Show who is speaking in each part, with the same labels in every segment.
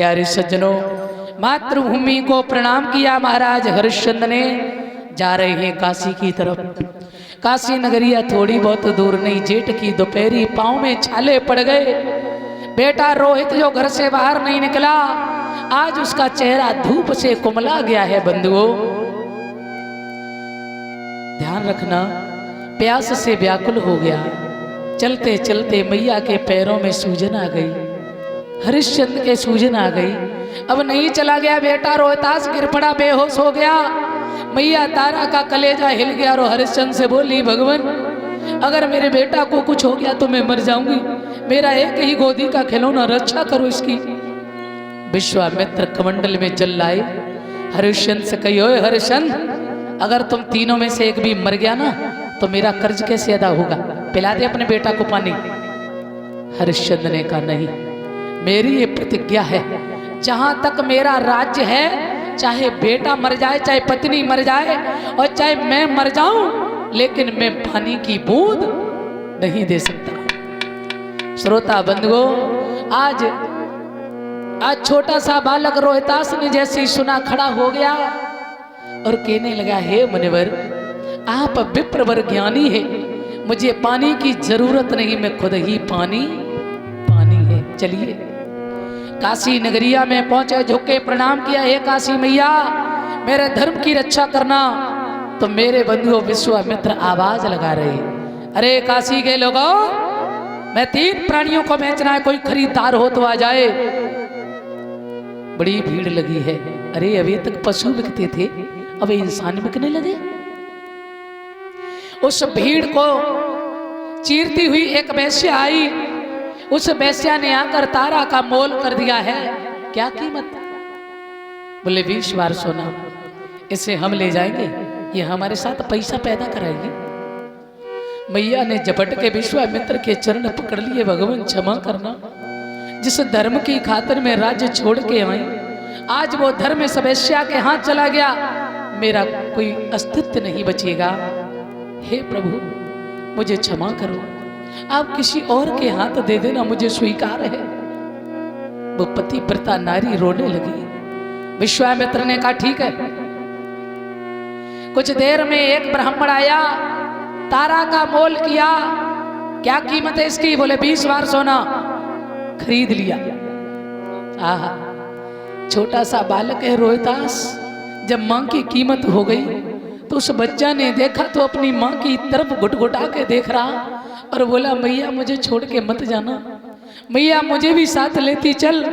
Speaker 1: प्यारे सज्जनों, मातृभूमि को प्रणाम किया महाराज हरिश्चंद्र ने। जा रहे हैं काशी की तरफ। काशी नगरिया थोड़ी बहुत दूर नहीं, जेठ की दोपहरी, पांव में छाले पड़ गए। बेटा रोहित जो घर से बाहर नहीं निकला, आज उसका चेहरा धूप से कुमला गया है। बंधुओं ध्यान रखना, प्यास से व्याकुल हो गया। चलते चलते मैया के पैरों में सूजन आ गई, हरिश्चंद्र के सूजन आ गई। अब नहीं चला गया बेटा, रोहतास गिर पड़ा, बेहोश हो गया। मैया तारा का कलेजा हिल गया और हरिश्चंद्र से बोली, भगवान अगर मेरे बेटा को कुछ हो गया तो मैं मर जाऊंगी, मेरा एक ही गोदी का खिलौना, रक्षा करो इसकी। विश्वामित्र कमंडल में जल लाए। हरिश्चंद्र से कही, ओए हरिश्चंद्र, अगर तुम तीनों में से एक भी मर गया ना तो मेरा कर्ज कैसे अदा होगा, पिला दे अपने बेटा को पानी। हरिश्चंद्र ने कहा, नहीं, मेरी ये प्रतिज्ञा है, जहां तक मेरा राज्य है, चाहे बेटा मर जाए, चाहे पत्नी मर जाए और चाहे मैं मर जाऊं, लेकिन मैं पानी की बूंद नहीं दे सकता। श्रोता बंधुओं, आज छोटा सा बालक रोहतास ने जैसे ही सुना, खड़ा हो गया और कहने लगा, हे मुनिवर, आप विप्रवर ज्ञानी है, मुझे पानी की जरूरत नहीं, मैं खुद ही पानी है। चलिए काशी नगरिया में पहुंचे, झुके प्रणाम किया, हे काशी मैया मेरे धर्म की रक्षा करना। तो मेरे बंधुओं विश्वामित्र आवाज लगा रहे, अरे काशी के लोगों, मैं 3 प्राणियों को बेचना है, कोई खरीदार हो तो आ जाए। बड़ी भीड़ लगी है। अरे अभी तक पशु बिकते थे, अब इंसान बिकने लगे। उस भीड़ को चीरती हुई एक वेश्या आई। उस वेश्या ने आकर तारा का मोल कर दिया है। क्या कीमत? बोले 20 बार सोना, इसे हम ले जाएंगे, ये हमारे साथ पैसा पैदा कराएगी। मैया ने झपट के विश्वामित्र के चरण पकड़ लिए, भगवान क्षमा करना, जिस धर्म की खातिर में राज्य छोड़ के आई, आज वो धर्म इस वेश्या के हाथ चला गया, मेरा कोई अस्तित्व नहीं बचेगा। हे प्रभु मुझे क्षमा करो, आप किसी और के हाथ दे देना, मुझे स्वीकार है। वो पतिव्रता नारी रोने लगी। विश्वामित्र ने कहा, ठीक है। कुछ देर में एक ब्राह्मण आया, तारा का मोल किया। क्या कीमत है इसकी? बोले 20 बार सोना। खरीद लिया। आहा, छोटा सा बालक है रोहतास। जब मां की कीमत हो गई तो उस बच्चा ने देखा तो अपनी मां की तरफ घुटघुटा के देख रहा और बोला, मैया मुझे छोड़ के मत जाना, मैया मुझे भी साथ लेती चल।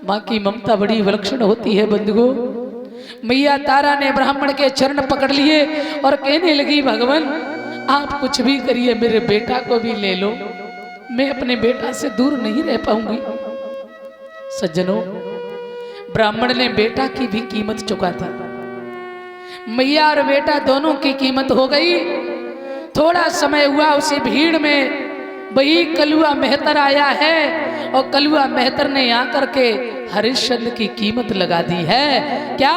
Speaker 1: मां की ममता बड़ी विलक्षण होती है बंधुओं। मैया तारा ने ब्राह्मण के चरण पकड़ लिए और कहने लगी, भगवान आप कुछ भी करिए, मेरे बेटा को भी ले लो, मैं अपने बेटा से दूर नहीं रह पाऊंगी। सज्जनों, ब्राह्मण ने बेटा की भी कीमत चुका दी। मैया और बेटा दोनों की कीमत हो गई। थोड़ा समय हुआ, उसी भीड़ में वही कलुआ मेहतर आया है और कलुआ मेहतर ने आकर के हरिश्चंद्र की कीमत लगा दी है। क्या?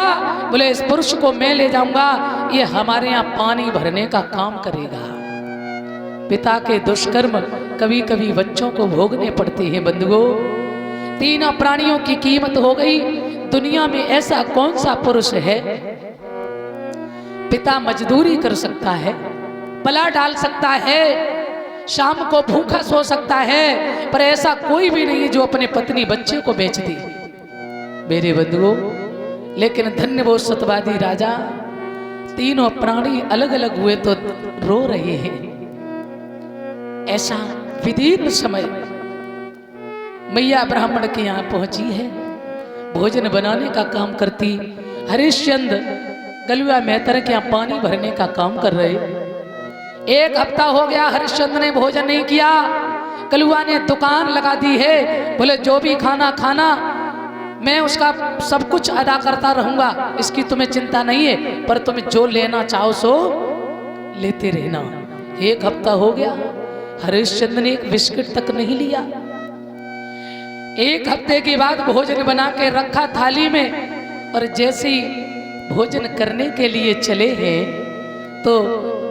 Speaker 1: बोले इस पुरुष को मैं ले जाऊंगा, ये हमारे यहाँ पानी भरने का काम करेगा। पिता के दुष्कर्म कभी कभी बच्चों को भोगने पड़ते हैं बंधुओं। 3 प्राणियों की कीमत हो गई। दुनिया में ऐसा कौन सा पुरुष है, पिता मजदूरी कर सकता है, पला डाल सकता है, शाम को भूखा सो सकता है, पर ऐसा कोई भी नहीं जो अपने पत्नी बच्चे को बेच दी मेरे बंधुओं। लेकिन धन्य वो सतवादी राजा, 3 प्राणी अलग अलग हुए तो रो रहे हैं। ऐसा विदीर्ण समय मैया ब्राह्मण के यहाँ पहुंची है, भोजन बनाने का काम करती। हरिश्चंद्र कलुआ मेहतर के यहाँ पानी भरने का काम कर रहे। 1 हफ्ता हो गया, हरिश्चंद्र ने भोजन नहीं किया। कलुआ ने दुकान लगा दी है, बोले जो भी खाना मैं उसका सब कुछ अदा करता रहूंगा, इसकी तुम्हें चिंता नहीं है, पर तुम्हें जो लेना चाहो सो लेते रहना। 1 हफ्ता हो गया, हरिश्चंद्र ने एक बिस्किट तक नहीं लिया। 1 हफ्ते के बाद भोजन बना के रखा थाली में, और जैसे ही भोजन करने के लिए चले हैं तो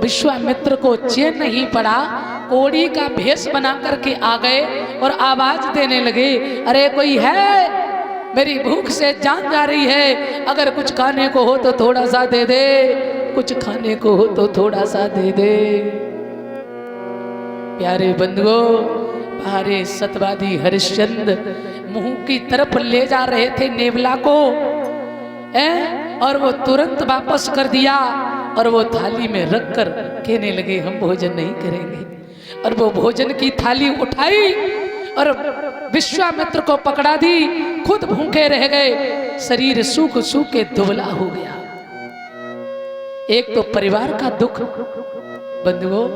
Speaker 1: विश्वामित्र को चैन नहीं पड़ा, कोड़ी का भेष बना करके आ गए और आवाज देने लगे, अरे कोई है, मेरी भूख से जान जा रही है, अगर कुछ खाने को हो तो थोड़ा सा दे दे, कुछ खाने को हो तो थोड़ा सा दे दे। प्यारे बंधुओं, भारे सतवादी हरिश्चंद्र मुंह की तरफ ले जा रहे थे नेवला को, और वो तुरंत वापस कर दिया और वो थाली में रखकर कहने लगे हम भोजन नहीं करेंगे। और वो भोजन की थाली उठाई और विश्वामित्र को पकड़ा दी, खुद भूखे रह गए, शरीर सूख सूख के दुबला हो गया। एक तो परिवार का दुख। बंधुओं,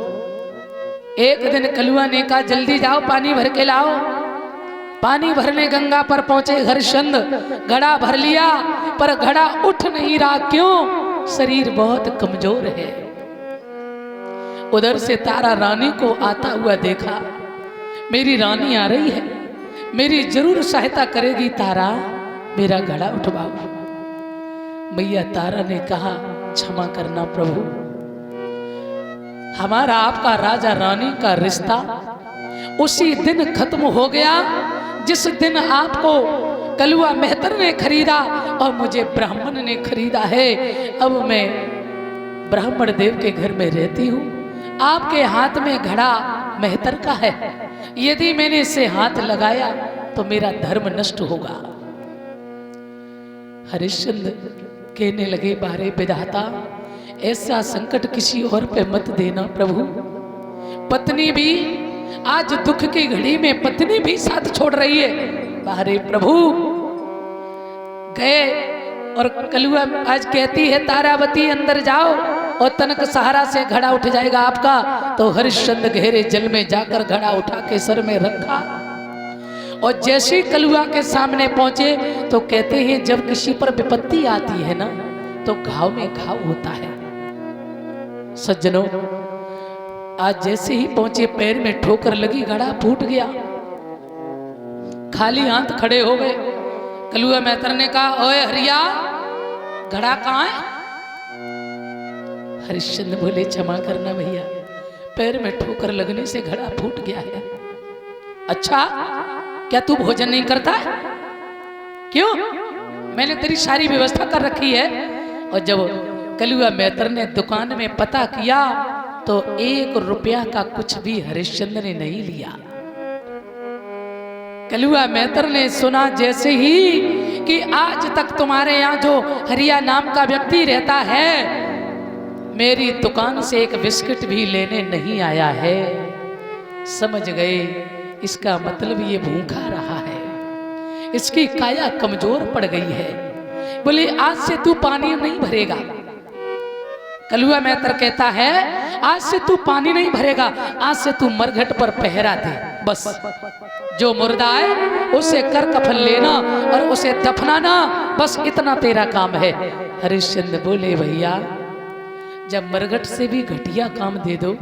Speaker 1: एक दिन कलुआ ने कहा जल्दी जाओ पानी भर के लाओ। पानी भरने गंगा पर पहुंचे हरिश्चंद्र, घड़ा भर लिया पर घड़ा उठ नहीं रहा। क्यों? शरीर बहुत कमजोर है। उधर से तारा रानी को आता हुआ देखा, मेरी रानी आ रही है, मेरी जरूर सहायता करेगी तारा, मेरा घड़ा उठवाओ। मैया तारा ने कहा क्षमा करना प्रभु, हमारा आपका राजा रानी का रिश्ता उसी दिन खत्म हो गया जिस दिन आपको कलुआ मेहतर ने खरीदा और मुझे ब्राह्मण ने खरीदा है। अब मैं ब्राह्मण देव के घर में रहती हूँ, आपके हाथ में घड़ा मेहतर का है, यदि मैंने इसे हाथ लगाया तो मेरा धर्म नष्ट होगा। हरिश्चंद्र कहने लगे बारे विधाता, ऐसा संकट किसी और पे मत देना प्रभु। पत्नी भी आज दुख की घड़ी में पत्नी भी साथ छोड़ रही है। बारे प्रभु गए और कलुआ आज कहती है तारावती अंदर जाओ और तनक सहारा से घड़ा उठ जाएगा आपका। तो हरिश्चंद्र गहरे जल में जाकर घड़ा उठा के सर में रखा और जैसे कलुआ के सामने पहुंचे तो कहते हैं जब किसी पर विपत्ति आती है ना तो घाव में घाव होता है। सज्जनों, आज जैसे ही पहुंचे पैर में ठोकर लगी, घड़ा फूट गया, खाली हाथ खड़े हो गए। कलुआ मेहतर ने कहा ओए हरिया, घड़ा कहाँ है? हरिश्चंद्र बोले क्षमा करना भैया, पैर में ठोकर लगने से घड़ा फूट गया है। अच्छा, क्या तू भोजन नहीं करता है? क्यों? मैंने तेरी सारी व्यवस्था कर रखी है। और जब कलुआ मेहतर ने दुकान में पता किया तो 1 रुपया का कुछ भी हरिश्चंद्र ने नहीं लिया। कलुआ मेहतर ने सुना जैसे ही कि आज तक तुम्हारे यहाँ जो हरिया नाम का व्यक्ति रहता है मेरी दुकान से एक बिस्किट भी लेने नहीं आया है, समझ गए इसका मतलब ये भूखा रहा है, इसकी काया कमजोर पड़ गई है। बोले आज से तू पानी नहीं भरेगा। कलुआ मेहतर कहता है आज से तू पानी नहीं भरेगा, आज से तू मरघट पर पहरा दे, बस जो मुर्दा है उसे कर कफन लेना और उसे दफनाना, बस इतना तेरा काम है। हरिश्चंद्र बोले भैया जब मरघट से भी घटिया काम दे दो